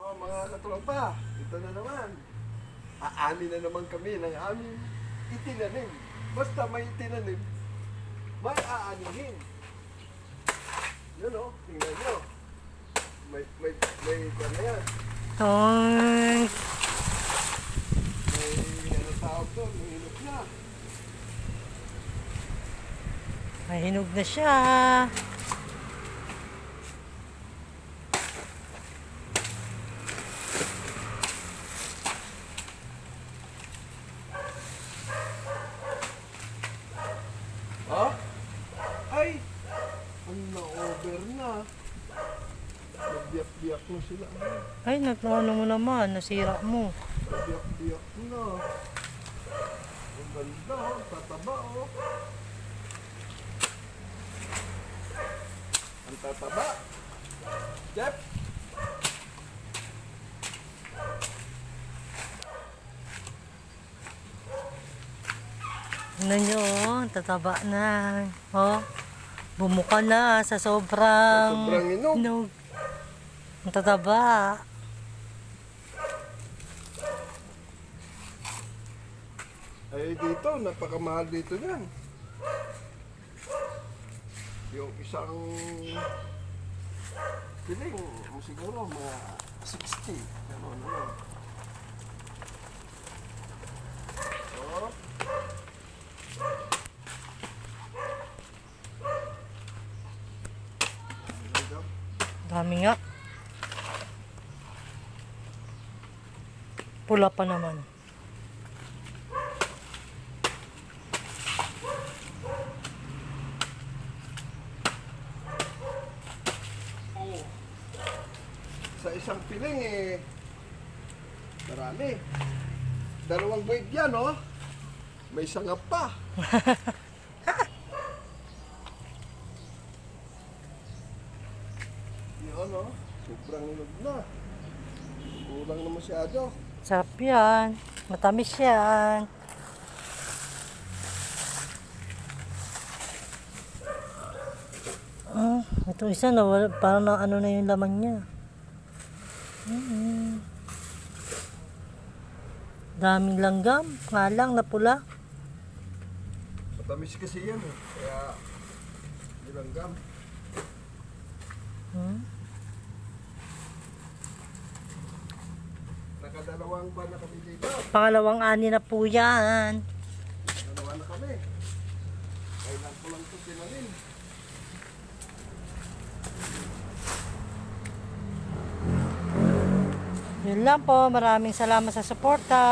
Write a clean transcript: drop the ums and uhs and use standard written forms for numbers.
Oh, mga katropa, ito na naman. Aani na naman kami ng aming itinanim. Basta may itinanim, may aanihin. Yun o, tingnan nyo. May ano yan. Toy. May ano tawag doon, may hinog na. Mahinog na siya. Ha? Ay! Ang na-over na. Nagbiyak-biyak na sila. Ay, ano mo naman, nasira mo. Nagbiyak-biyak na. Ang ganda oh, tataba oh. Ang tataba. Jeff! Tingnan nyo, oh, tataba na. Oh, bumuka na sa sobrang Sobrang hinog. hinog. Ang tataba. Ay dito, napakamahal dito yan. Yung isang piling, siguro mga 60. Ano naman. So, Dami nga. Pula pa naman. sa isang piling marami. Dalawang buwig yan, oh. May sangap pa. Yun, oh. Sobrang hinog na. Kulang na masyado. Sarap yan. Matamis yan. Ito isa na, parang na ano na yung laman niya. Daming langgam. Nga lang na pula. Matamis kasi yan, eh. Kaya, nilanggam. Nakadalawang buwan na kami dito. Pangalawang ani na po yan. Dalawa na kami. Kailan ko lang ito tinanim. Yun lang po. Maraming salamat sa suporta.